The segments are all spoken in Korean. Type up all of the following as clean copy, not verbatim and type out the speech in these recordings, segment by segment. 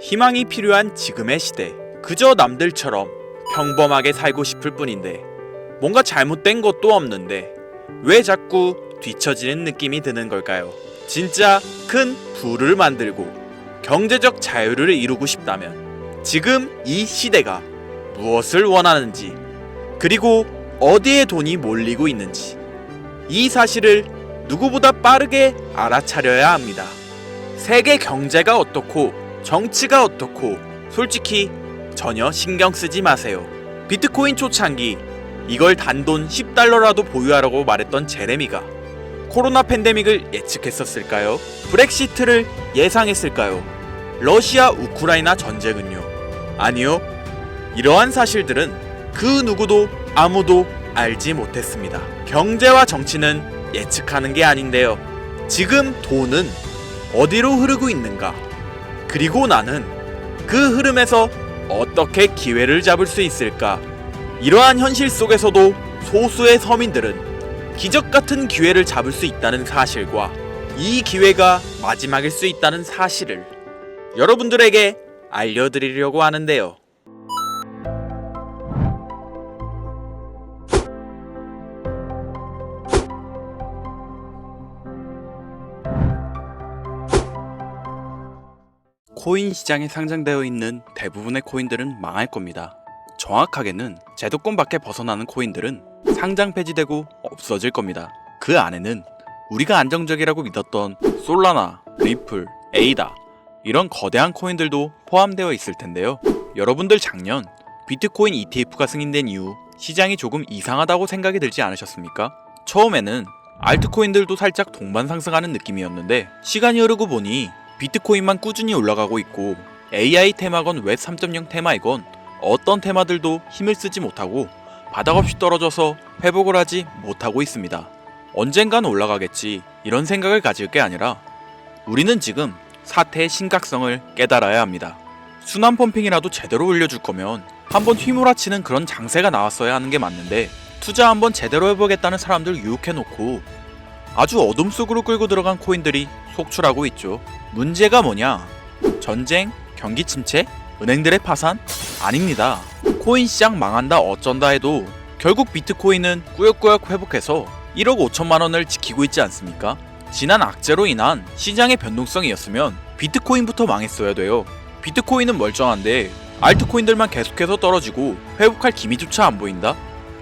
희망이 필요한 지금의 시대. 그저 남들처럼 평범하게 살고 싶을 뿐인데 뭔가 잘못된 것도 없는데 왜 자꾸 뒤처지는 느낌이 드는 걸까요? 진짜 큰 부를 만들고 경제적 자유를 이루고 싶다면 지금 이 시대가 무엇을 원하는지, 그리고 어디에 돈이 몰리고 있는지, 이 사실을 누구보다 빠르게 알아차려야 합니다. 세계 경제가 어떻고 정치가 어떻고 솔직히 전혀 신경 쓰지 마세요. 비트코인 초창기 이걸 단돈 10달러라도 보유하라고 말했던 제레미가 코로나 팬데믹을 예측했었을까요? 브렉시트를 예상했을까요? 러시아 우크라이나 전쟁은요? 아니요. 이러한 사실들은 그 누구도 아무도 알지 못했습니다. 경제와 정치는 예측하는 게 아닌데요. 지금 돈은 어디로 흐르고 있는가? 그리고 나는 그 흐름에서 어떻게 기회를 잡을 수 있을까? 이러한 현실 속에서도 소수의 서민들은 기적 같은 기회를 잡을 수 있다는 사실과 이 기회가 마지막일 수 있다는 사실을 여러분들에게 알려드리려고 하는데요. 코인 시장에 상장되어 있는 대부분의 코인들은 망할 겁니다. 정확하게는 제도권 밖에 벗어나는 코인들은 상장 폐지되고 없어질 겁니다. 그 안에는 우리가 안정적이라고 믿었던 솔라나, 리플, 에이다 이런 거대한 코인들도 포함되어 있을 텐데요. 여러분들 작년 비트코인 ETF가 승인된 이후 시장이 조금 이상하다고 생각이 들지 않으셨습니까? 처음에는 알트코인들도 살짝 동반 상승하는 느낌이었는데 시간이 흐르고 보니 비트코인만 꾸준히 올라가고 있고 AI 테마건 웹 3.0 테마이건 어떤 테마들도 힘을 쓰지 못하고 바닥 없이 떨어져서 회복을 하지 못하고 있습니다. 언젠간 올라가겠지 이런 생각을 가질 게 아니라 우리는 지금 사태의 심각성을 깨달아야 합니다. 순환 펌핑이라도 제대로 올려줄 거면 한번 휘몰아치는 그런 장세가 나왔어야 하는 게 맞는데 투자 한번 제대로 해보겠다는 사람들 유혹해놓고 아주 어둠 속으로 끌고 들어간 코인들이 속출하고 있죠. 문제가 뭐냐? 전쟁? 경기 침체? 은행들의 파산? 아닙니다. 코인 시장 망한다 어쩐다 해도 결국 비트코인은 꾸역꾸역 회복해서 1억 5천만 원을 지키고 있지 않습니까? 지난 악재로 인한 시장의 변동성이었으면 비트코인부터 망했어야 돼요. 비트코인은 멀쩡한데 알트코인들만 계속해서 떨어지고 회복할 기미조차 안 보인다?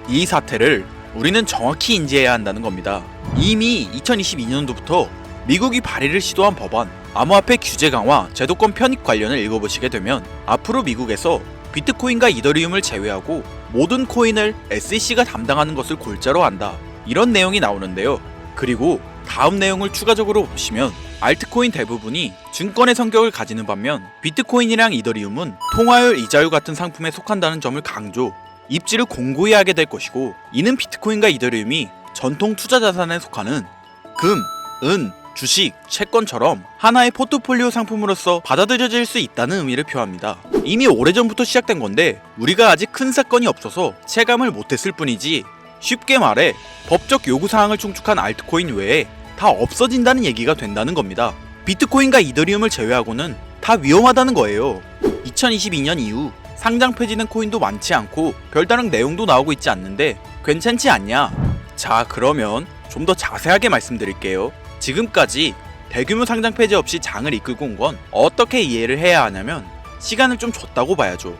이 사태를 우리는 정확히 인지해야 한다는 겁니다. 이미 2022년도부터 미국이 발의를 시도한 법안 암호화폐 규제 강화 제도권 편입 관련을 읽어보시게 되면 앞으로 미국에서 비트코인과 이더리움을 제외하고 모든 코인을 SEC가 담당하는 것을 골자로 한다 이런 내용이 나오는데요. 그리고 다음 내용을 추가적으로 보시면 알트코인 대부분이 증권의 성격을 가지는 반면 비트코인이랑 이더리움은 통화율 이자율 같은 상품에 속한다는 점을 강조, 입지를 공고히 하게 될 것이고 이는 비트코인과 이더리움이 전통 투자 자산에 속하는 금, 은, 주식, 채권처럼 하나의 포트폴리오 상품으로서 받아들여질 수 있다는 의미를 표합니다. 이미 오래전부터 시작된 건데 우리가 아직 큰 사건이 없어서 체감을 못했을 뿐이지 쉽게 말해 법적 요구사항을 충족한 알트코인 외에 다 없어진다는 얘기가 된다는 겁니다. 비트코인과 이더리움을 제외하고는 다 위험하다는 거예요. 2022년 이후 상장 폐지된 코인도 많지 않고 별다른 내용도 나오고 있지 않는데 괜찮지 않냐? 자, 그러면 좀 더 자세하게 말씀드릴게요. 지금까지 대규모 상장 폐지 없이 장을 이끌고 온 건 어떻게 이해를 해야 하냐면 시간을 좀 줬다고 봐야죠.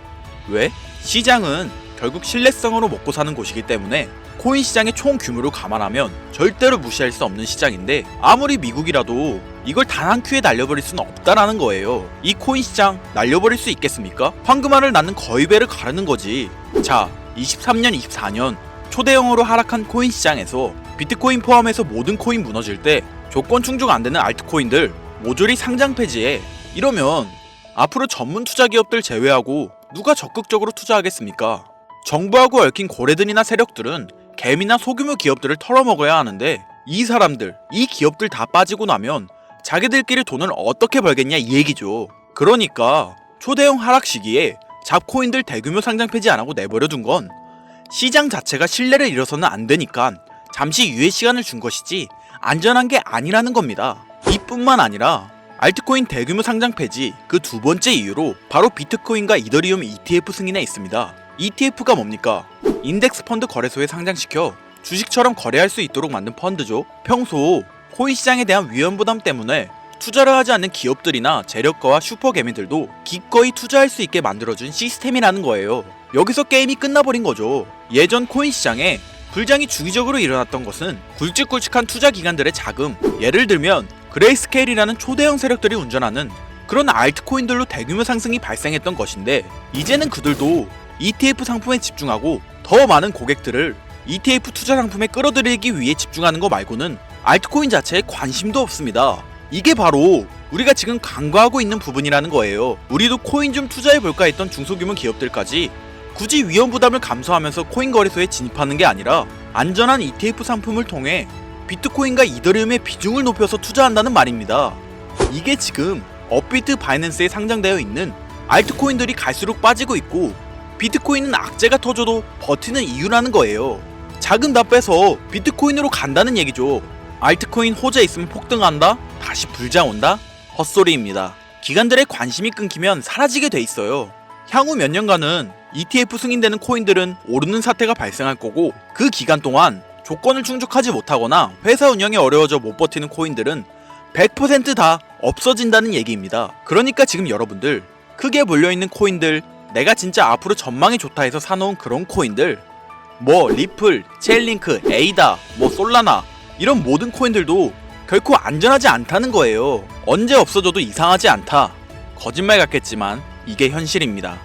왜? 시장은 결국 신뢰성으로 먹고 사는 곳이기 때문에 코인 시장의 총 규모를 감안하면 절대로 무시할 수 없는 시장인데 아무리 미국이라도 이걸 단 한 큐에 날려버릴 수는 없다라는 거예요. 이 코인 시장 날려버릴 수 있겠습니까? 황금알을 낳는 거의 배를 가르는 거지. 자, 23년, 24년 초대형으로 하락한 코인 시장에서 비트코인 포함해서 모든 코인 무너질 때 조건 충족 안 되는 알트코인들 모조리 상장 폐지해. 이러면 앞으로 전문 투자 기업들 제외하고 누가 적극적으로 투자하겠습니까? 정부하고 얽힌 고래들이나 세력들은 개미나 소규모 기업들을 털어먹어야 하는데 이 사람들, 이 기업들 다 빠지고 나면 자기들끼리 돈을 어떻게 벌겠냐 이 얘기죠. 그러니까 초대형 하락 시기에 잡코인들 대규모 상장 폐지 안 하고 내버려둔 건 시장 자체가 신뢰를 잃어서는 안 되니까 잠시 유예 시간을 준 것이지 안전한 게 아니라는 겁니다. 이뿐만 아니라 알트코인 대규모 상장 폐지 그 두 번째 이유로 바로 비트코인과 이더리움 ETF 승인에 있습니다. ETF가 뭡니까? 인덱스 펀드 거래소에 상장시켜 주식처럼 거래할 수 있도록 만든 펀드죠. 평소 코인 시장에 대한 위험 부담 때문에 투자를 하지 않는 기업들이나 재력가와 슈퍼개미들도 기꺼이 투자할 수 있게 만들어준 시스템이라는 거예요. 여기서 게임이 끝나버린 거죠. 예전 코인 시장에 불장이 주기적으로 일어났던 것은 굵직굵직한 투자 기관들의 자금, 예를 들면 그레이스케일이라는 초대형 세력들이 운전하는 그런 알트코인들로 대규모 상승이 발생했던 것인데, 이제는 그들도 ETF 상품에 집중하고 더 많은 고객들을 ETF 투자 상품에 끌어들이기 위해 집중하는 거 말고는 알트코인 자체에 관심도 없습니다. 이게 바로 우리가 지금 간과하고 있는 부분이라는 거예요. 우리도 코인 좀 투자해볼까 했던 중소규모 기업들까지 굳이 위험 부담을 감수하면서 코인 거래소에 진입하는 게 아니라 안전한 ETF 상품을 통해 비트코인과 이더리움의 비중을 높여서 투자한다는 말입니다. 이게 지금 업비트 바이낸스에 상장되어 있는 알트코인들이 갈수록 빠지고 있고, 비트코인은 악재가 터져도 버티는 이유라는 거예요. 자금 다 빼서 비트코인으로 간다는 얘기죠. 알트코인 호재 있으면 폭등한다? 다시 불장 온다? 헛소리입니다. 기관들의 관심이 끊기면 사라지게 돼 있어요. 향후 몇 년간은 ETF 승인되는 코인들은 오르는 사태가 발생할 거고, 그 기간 동안 조건을 충족하지 못하거나 회사 운영이 어려워져 못 버티는 코인들은 100% 다 없어진다는 얘기입니다. 그러니까 지금 여러분들 크게 몰려있는 코인들, 내가 진짜 앞으로 전망이 좋다 해서 사놓은 그런 코인들, 뭐 리플, 체인링크, 에이다, 뭐 솔라나, 이런 모든 코인들도 결코 안전하지 않다는 거예요. 언제 없어져도 이상하지 않다. 거짓말 같겠지만 이게 현실입니다.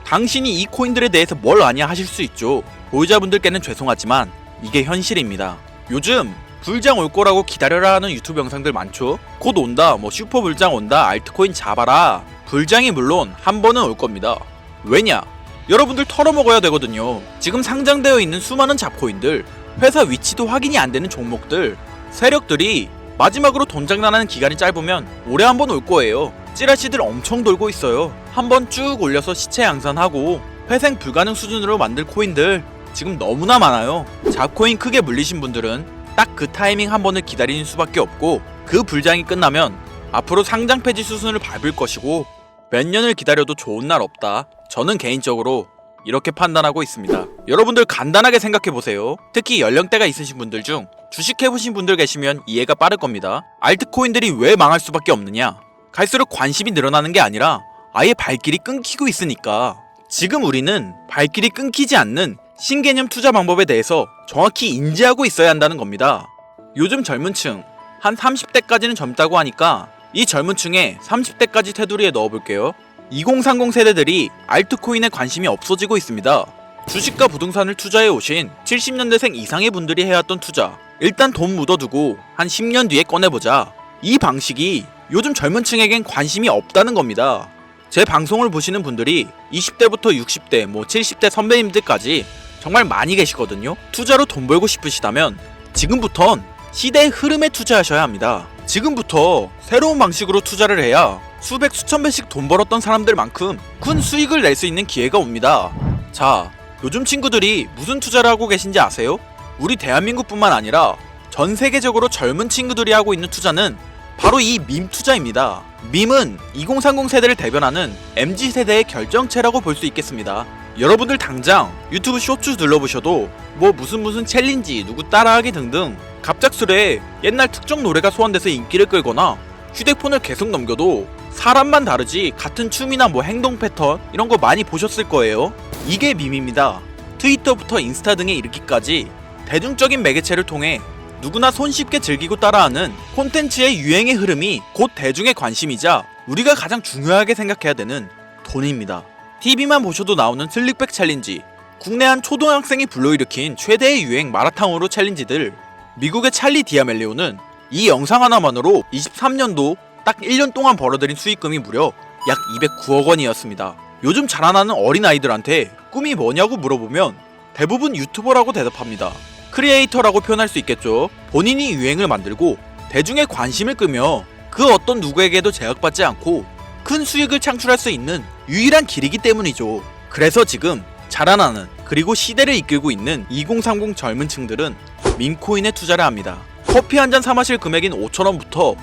당신이 이 코인들에 대해서 뭘 아냐 하실 수 있죠. 보유자분들께는 죄송하지만 이게 현실입니다. 요즘 불장 올 거라고 기다려라 하는 유튜브 영상들 많죠. 곧 온다, 뭐 슈퍼 불장 온다, 알트코인 잡아라. 불장이 물론 한 번은 올 겁니다. 왜냐? 여러분들 털어먹어야 되거든요. 지금 상장되어 있는 수많은 잡코인들, 회사 위치도 확인이 안 되는 종목들, 세력들이 마지막으로 돈 장난하는 기간이 짧으면 올해 한 번 올 거예요. 찌라시들 엄청 돌고 있어요. 한번 쭉 올려서 시체 양산하고 회생 불가능 수준으로 만들 코인들 지금 너무나 많아요. 잡코인 크게 물리신 분들은 딱 그 타이밍 한 번을 기다리는 수밖에 없고, 그 불장이 끝나면 앞으로 상장 폐지 수순을 밟을 것이고 몇 년을 기다려도 좋은 날 없다. 저는 개인적으로 이렇게 판단하고 있습니다. 여러분들 간단하게 생각해보세요. 특히 연령대가 있으신 분들 중 주식해보신 분들 계시면 이해가 빠를 겁니다. 알트코인들이 왜 망할 수밖에 없느냐? 갈수록 관심이 늘어나는 게 아니라 아예 발길이 끊기고 있으니까. 지금 우리는 발길이 끊기지 않는 신개념 투자 방법에 대해서 정확히 인지하고 있어야 한다는 겁니다. 요즘 젊은 층, 한 30대까지는 젊다고 하니까 이 젊은 층에 30대까지 테두리에 넣어볼게요. 2030 세대들이 알트코인에 관심이 없어지고 있습니다. 주식과 부동산을 투자해 오신 70년대생 이상의 분들이 해왔던 투자, 일단 돈 묻어두고 한 10년 뒤에 꺼내보자. 이 방식이 요즘 젊은 층에겐 관심이 없다는 겁니다. 제 방송을 보시는 분들이 20대부터 60대, 뭐 70대 선배님들까지 정말 많이 계시거든요. 투자로 돈 벌고 싶으시다면 지금부턴 시대의 흐름에 투자하셔야 합니다. 지금부터 새로운 방식으로 투자를 해야 수백 수천 배씩 돈 벌었던 사람들만큼 큰 수익을 낼 수 있는 기회가 옵니다. 자, 요즘 친구들이 무슨 투자를 하고 계신지 아세요? 우리 대한민국뿐만 아니라 전 세계적으로 젊은 친구들이 하고 있는 투자는 바로 이 밈 투자입니다. 밈은 2030 세대를 대변하는 MZ세대의 결정체라고 볼 수 있겠습니다. 여러분들 당장 유튜브 쇼츠 눌러보셔도 뭐 무슨 챌린지, 누구 따라하기 등등 갑작스레 옛날 특정 노래가 소환돼서 인기를 끌거나, 휴대폰을 계속 넘겨도 사람만 다르지 같은 춤이나 뭐 행동 패턴 이런 거 많이 보셨을 거예요. 이게 밈입니다. 트위터부터 인스타 등에 이르기까지 대중적인 매개체를 통해 누구나 손쉽게 즐기고 따라하는 콘텐츠의 유행의 흐름이 곧 대중의 관심이자 우리가 가장 중요하게 생각해야 되는 돈입니다. TV만 보셔도 나오는 슬릭백 챌린지, 국내 한 초등학생이 불러일으킨 최대의 유행 마라탕으로 챌린지들, 미국의 찰리 디아멜리오는 이 영상 하나만으로 23년도 딱 1년 동안 벌어들인 수익금이 무려 약 209억 원이었습니다. 요즘 자라나는 어린아이들한테 꿈이 뭐냐고 물어보면 대부분 유튜버라고 대답합니다. 크리에이터라고 표현할 수 있겠죠. 본인이 유행을 만들고 대중의 관심을 끄며 그 어떤 누구에게도 제약받지 않고 큰 수익을 창출할 수 있는 유일한 길이기 때문이죠. 그래서 지금 자라나는, 그리고 시대를 이끌고 있는 2030 젊은 층들은 밈코인에 투자를 합니다. 커피 한 잔 사 마실 금액인 5,000원부터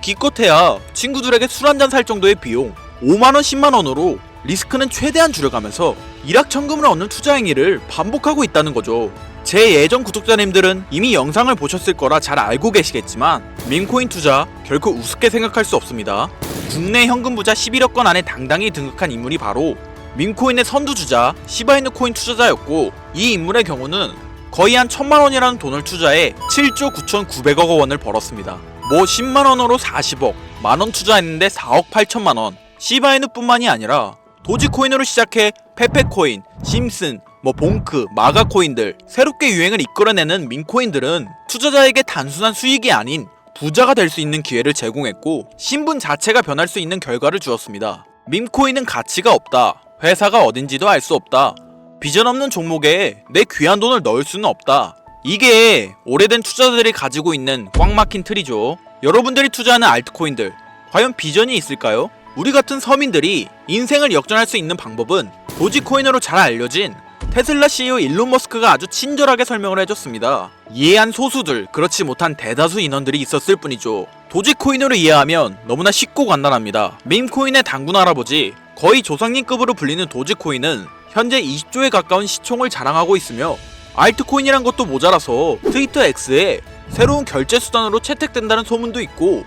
기껏해야 친구들에게 술 한잔 살 정도의 비용 5만원 10만원으로 리스크는 최대한 줄여가면서 일확천금을 얻는 투자 행위를 반복하고 있다는 거죠. 제 예전 구독자님들은 이미 영상을 보셨을 거라 잘 알고 계시겠지만 밈코인 투자 결코 우습게 생각할 수 없습니다. 국내 현금 부자 11억건 안에 당당히 등극한 인물이 바로 밈코인의 선두주자 시바이누 코인 투자자였고, 이 인물의 경우는 거의 한 1000만원이라는 돈을 투자해 7조 9,900억 원을 벌었습니다. 뭐 10만원으로 40억, 만원 투자했는데 4억 8천만원. 시바이누 뿐만이 아니라 도지코인으로 시작해 페페코인, 심슨, 봉크, 마가 코인들, 새롭게 유행을 이끌어내는 밈코인들은 투자자에게 단순한 수익이 아닌 부자가 될 수 있는 기회를 제공했고, 신분 자체가 변할 수 있는 결과를 주었습니다. 밈코인은 가치가 없다, 회사가 어딘지도 알 수 없다, 비전 없는 종목에 내 귀한 돈을 넣을 수는 없다. 이게 오래된 투자자들이 가지고 있는 꽉 막힌 틀이죠. 여러분들이 투자하는 알트코인들, 과연 비전이 있을까요? 우리 같은 서민들이 인생을 역전할 수 있는 방법은 도지코인으로 잘 알려진 테슬라 CEO 일론 머스크가 아주 친절하게 설명을 해줬습니다. 이해한 소수들, 그렇지 못한 대다수 인원들이 있었을 뿐이죠. 도지코인으로 이해하면 너무나 쉽고 간단합니다. 밈코인의 당군 할아버지, 거의 조상님급으로 불리는 도지코인은 현재 20조에 가까운 시총을 자랑하고 있으며, 알트코인이란 것도 모자라서 트위터 X에 새로운 결제 수단으로 채택된다는 소문도 있고,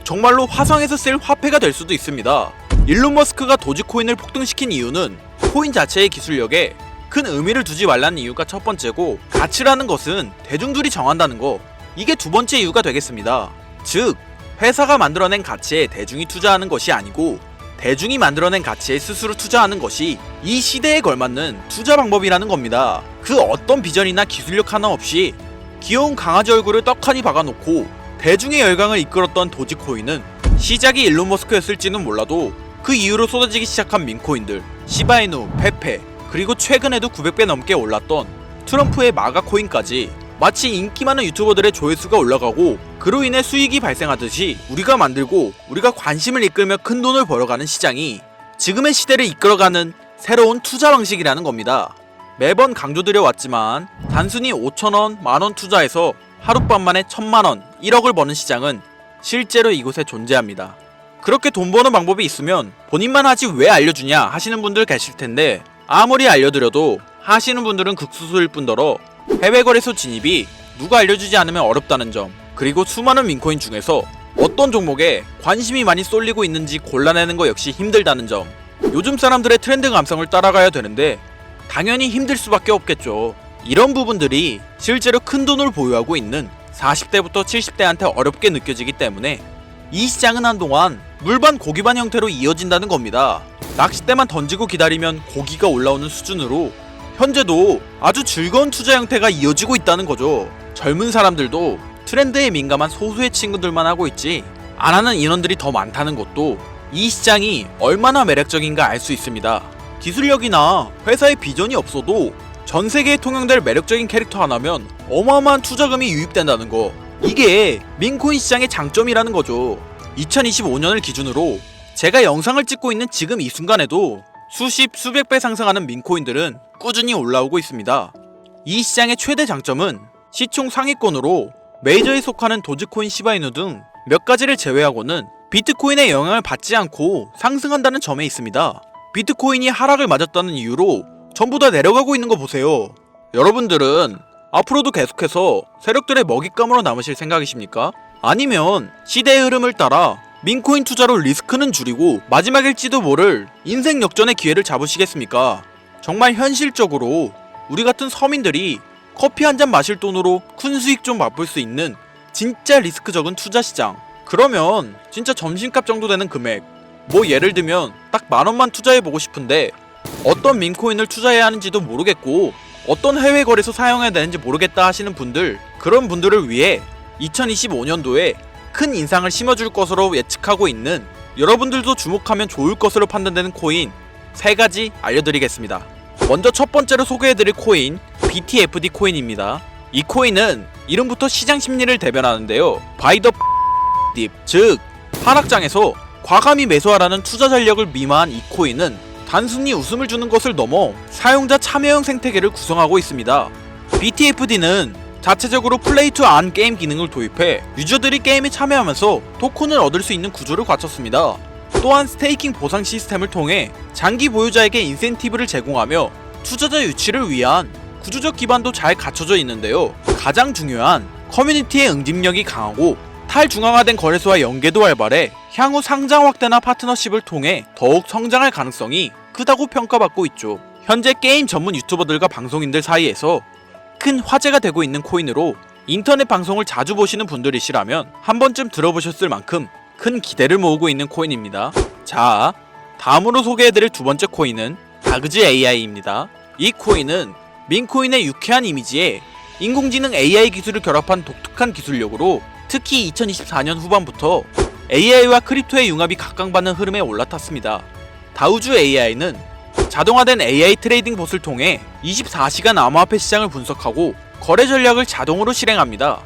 정말로 화성에서 쓸 화폐가 될 수도 있습니다. 일론 머스크가 도지코인을 폭등시킨 이유는 코인 자체의 기술력에 큰 의미를 두지 말라는 이유가 첫 번째고, 가치라는 것은 대중들이 정한다는 거, 이게 두 번째 이유가 되겠습니다. 즉, 회사가 만들어낸 가치에 대중이 투자하는 것이 아니고 대중이 만들어낸 가치에 스스로 투자하는 것이 이 시대에 걸맞는 투자 방법이라는 겁니다. 그 어떤 비전이나 기술력 하나 없이 귀여운 강아지 얼굴을 떡하니 박아놓고 대중의 열광을 이끌었던 도지코인은 시작이 일론 머스크였을지는 몰라도 그 이후로 쏟아지기 시작한 밈코인들, 시바이누, 페페, 그리고 최근에도 900배 넘게 올랐던 트럼프의 마가 코인까지 마치 인기 많은 유튜버들의 조회수가 올라가고 그로 인해 수익이 발생하듯이 우리가 만들고 우리가 관심을 이끌며 큰 돈을 벌어가는 시장이 지금의 시대를 이끌어가는 새로운 투자 방식이라는 겁니다. 매번 강조드려왔지만 단순히 5천원, 만원 투자해서 하룻밤 만에 1000만원, 1억을 버는 시장은 실제로 이곳에 존재합니다. 그렇게 돈 버는 방법이 있으면 본인만 하지 왜 알려주냐 하시는 분들 계실 텐데, 아무리 알려드려도 하시는 분들은 극소수일 뿐더러 해외 거래소 진입이 누가 알려주지 않으면 어렵다는 점, 그리고 수많은 밈코인 중에서 어떤 종목에 관심이 많이 쏠리고 있는지 골라내는 거 역시 힘들다는 점, 요즘 사람들의 트렌드 감성을 따라가야 되는데 당연히 힘들 수밖에 없겠죠. 이런 부분들이 실제로 큰 돈을 보유하고 있는 40대부터 70대한테 어렵게 느껴지기 때문에 이 시장은 한동안 물반 고기반 형태로 이어진다는 겁니다. 낚싯대만 던지고 기다리면 고기가 올라오는 수준으로 현재도 아주 즐거운 투자 형태가 이어지고 있다는 거죠. 젊은 사람들도 트렌드에 민감한 소수의 친구들만 하고 있지 안 하는 인원들이 더 많다는 것도 이 시장이 얼마나 매력적인가 알 수 있습니다. 기술력이나 회사의 비전이 없어도 전 세계에 통용될 매력적인 캐릭터 하나면 어마어마한 투자금이 유입된다는 거, 이게 밈코인 시장의 장점이라는 거죠. 2025년을 기준으로 제가 영상을 찍고 있는 지금 이 순간에도 수십 수백 배 상승하는 밈코인들은 꾸준히 올라오고 있습니다. 이 시장의 최대 장점은 시총 상위권으로 메이저에 속하는 도지코인, 시바이누 등 몇 가지를 제외하고는 비트코인의 영향을 받지 않고 상승한다는 점에 있습니다. 비트코인이 하락을 맞았다는 이유로 전부 다 내려가고 있는 거 보세요. 여러분들은 앞으로도 계속해서 세력들의 먹잇감으로 남으실 생각이십니까? 아니면 시대의 흐름을 따라 밈코인 투자로 리스크는 줄이고 마지막일지도 모를 인생 역전의 기회를 잡으시겠습니까? 정말 현실적으로 우리 같은 서민들이 커피 한 잔 마실 돈으로 큰 수익 좀 맛볼 수 있는 진짜 리스크 적은 투자 시장, 그러면 진짜 점심값 정도 되는 금액, 뭐 예를 들면 딱 만원만 투자해보고 싶은데 어떤 밈코인을 투자해야 하는지도 모르겠고 어떤 해외 거래소 사용해야 되는지 모르겠다 하시는 분들, 그런 분들을 위해 2025년도에 큰 인상을 심어줄 것으로 예측하고 있는, 여러분들도 주목하면 좋을 것으로 판단되는 코인 3가지 알려드리겠습니다. 먼저 첫 번째로 소개해드릴 코인, BTFD 코인입니다. 이 코인은 이름부터 시장 심리를 대변하는데요. 바이 더 딥, 즉 하락장에서 과감히 매수하라는 투자 전략을 미마한 이 코인은 단순히 웃음을 주는 것을 넘어 사용자 참여형 생태계를 구성하고 있습니다. BTFD는 자체적으로 플레이 투 안 게임 기능을 도입해 유저들이 게임에 참여하면서 토큰을 얻을 수 있는 구조를 갖췄습니다. 또한 스테이킹 보상 시스템을 통해 장기 보유자에게 인센티브를 제공하며 투자자 유치를 위한 구조적 기반도 잘 갖춰져 있는데요. 가장 중요한 커뮤니티의 응집력이 강하고 탈중앙화된 거래소와 연계도 활발해 향후 상장 확대나 파트너십을 통해 더욱 성장할 가능성이 크다고 평가받고 있죠. 현재 게임 전문 유튜버들과 방송인들 사이에서 큰 화제가 되고 있는 코인으로 인터넷 방송을 자주 보시는 분들이시라면 한 번쯤 들어보셨을 만큼 큰 기대를 모으고 있는 코인입니다. 자, 다음으로 소개해드릴 두 번째 코인은 다그즈 AI입니다. 이 코인은 민코인의 유쾌한 이미지에 인공지능 AI 기술을 결합한 독특한 기술력으로 특히 2024년 후반부터 AI와 크립토의 융합이 각광받는 흐름에 올라탔습니다. 다우주 AI는 자동화된 AI 트레이딩 봇을 통해 24시간 암호화폐 시장을 분석하고 거래 전략을 자동으로 실행합니다.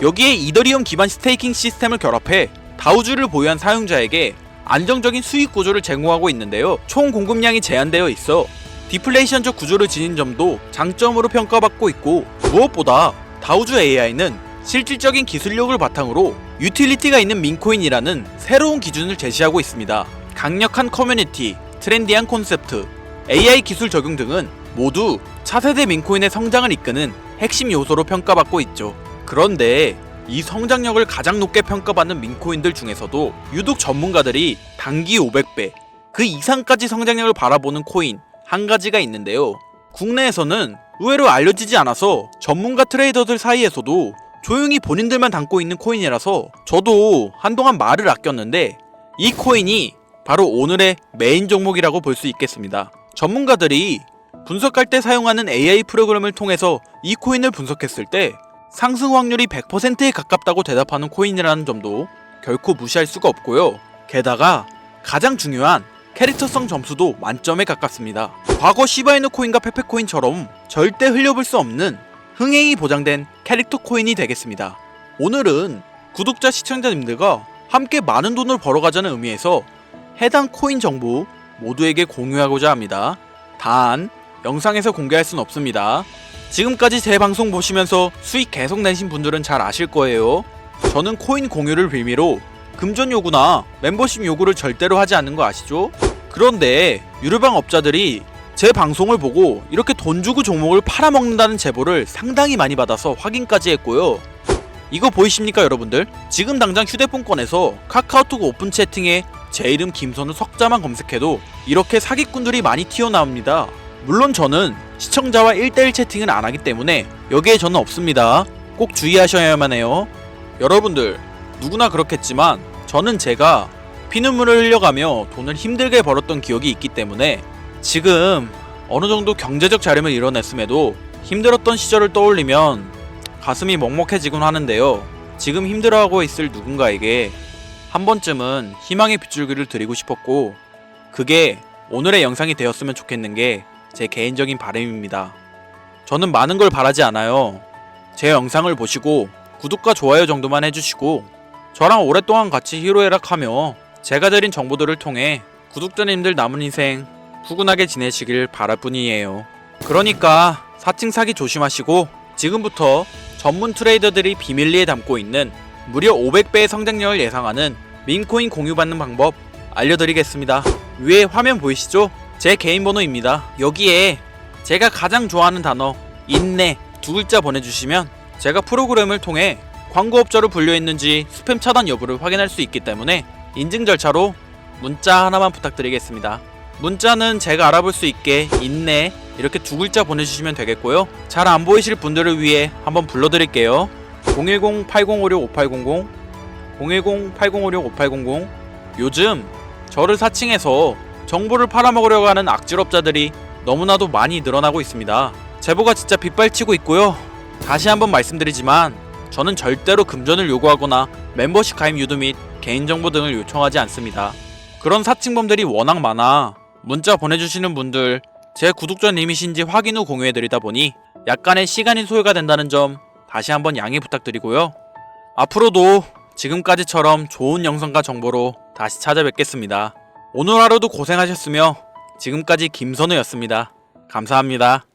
여기에 이더리움 기반 스테이킹 시스템을 결합해 다우주를 보유한 사용자에게 안정적인 수익 구조를 제공하고 있는데요. 총 공급량이 제한되어 있어 디플레이션적 구조를 지닌 점도 장점으로 평가받고 있고, 무엇보다 다우주 AI는 실질적인 기술력을 바탕으로 유틸리티가 있는 민코인이라는 새로운 기준을 제시하고 있습니다. 강력한 커뮤니티, 트렌디한 콘셉트, AI 기술 적용 등은 모두 차세대 민코인의 성장을 이끄는 핵심 요소로 평가받고 있죠. 그런데 이 성장력을 가장 높게 평가받는 민코인들 중에서도 유독 전문가들이 단기 500배, 그 이상까지 성장력을 바라보는 코인 한 가지가 있는데요. 국내에서는 의외로 알려지지 않아서 전문가 트레이더들 사이에서도 조용히 본인들만 담고 있는 코인이라서 저도 한동안 말을 아꼈는데, 이 코인이 바로 오늘의 메인 종목이라고 볼 수 있겠습니다. 전문가들이 분석할 때 사용하는 AI 프로그램을 통해서 이 코인을 분석했을 때 상승 확률이 100%에 가깝다고 대답하는 코인이라는 점도 결코 무시할 수가 없고요. 게다가 가장 중요한 캐릭터성 점수도 만점에 가깝습니다. 과거 시바이누 코인과 페페코인처럼 절대 흘려볼 수 없는 흥행이 보장된 캐릭터 코인이 되겠습니다. 오늘은 구독자 시청자님들과 함께 많은 돈을 벌어가자는 의미에서 해당 코인 정보 모두에게 공유하고자 합니다. 단 영상에서 공개할 순 없습니다. 지금까지 제 방송 보시면서 수익 계속 내신 분들은 잘 아실 거예요. 저는 코인 공유를 빌미로 금전 요구나 멤버십 요구를 절대로 하지 않는 거 아시죠? 그런데 유료방 업자들이 제 방송을 보고 이렇게 돈 주고 종목을 팔아먹는다는 제보를 상당히 많이 받아서 확인까지 했고요. 이거 보이십니까 여러분들? 지금 당장 휴대폰 꺼내서 카카오톡 오픈 채팅에 제 이름 김선우 석자만 검색해도 이렇게 사기꾼들이 많이 튀어나옵니다. 물론 저는 시청자와 1대1 채팅을 안 하기 때문에 여기에 저는 없습니다. 꼭 주의하셔야만 해요. 여러분들 누구나 그렇겠지만 저는 제가 피눈물을 흘려가며 돈을 힘들게 벌었던 기억이 있기 때문에 지금 어느정도 경제적 자립을 이뤄냈음에도 힘들었던 시절을 떠올리면 가슴이 먹먹해지곤 하는데요. 지금 힘들어하고 있을 누군가에게 한 번쯤은 희망의 빗줄기를 드리고 싶었고, 그게 오늘의 영상이 되었으면 좋겠는 게 제 개인적인 바람입니다. 저는 많은 걸 바라지 않아요. 제 영상을 보시고 구독과 좋아요 정도만 해주시고 저랑 오랫동안 같이 희로애락하며 제가 드린 정보들을 통해 구독자님들 남은 인생 푸근하게 지내시길 바랄 뿐이에요. 그러니까 사칭 사기 조심하시고 지금부터 전문 트레이더들이 비밀리에 담고 있는 무려 500배의 성장력을 예상하는 민코인 공유받는 방법 알려드리겠습니다. 위에 화면 보이시죠? 제 개인 번호입니다. 여기에 제가 가장 좋아하는 단어 인내 두 글자 보내주시면 제가 프로그램을 통해 광고업자로 분류했는지 스팸 차단 여부를 확인할 수 있기 때문에 인증 절차로 문자 하나만 부탁드리겠습니다. 문자는 제가 알아볼 수 있게 인내 이렇게 두 글자 보내주시면 되겠고요. 잘 안 보이실 분들을 위해 한번 불러드릴게요. 010-8056-5800 010-8056-5800. 요즘 저를 사칭해서 정보를 팔아먹으려고 하는 악질업자들이 너무나도 많이 늘어나고 있습니다. 제보가 진짜 빗발치고 있고요. 다시 한번 말씀드리지만 저는 절대로 금전을 요구하거나 멤버십 가입 유도 및 개인정보 등을 요청하지 않습니다. 그런 사칭범들이 워낙 많아 문자 보내주시는 분들 제 구독자님이신지 확인 후 공유해드리다 보니 약간의 시간이 소요가 된다는 점 다시 한번 양해 부탁드리고요. 앞으로도 지금까지처럼 좋은 영상과 정보로 다시 찾아뵙겠습니다. 오늘 하루도 고생하셨으며 지금까지 김선우였습니다. 감사합니다.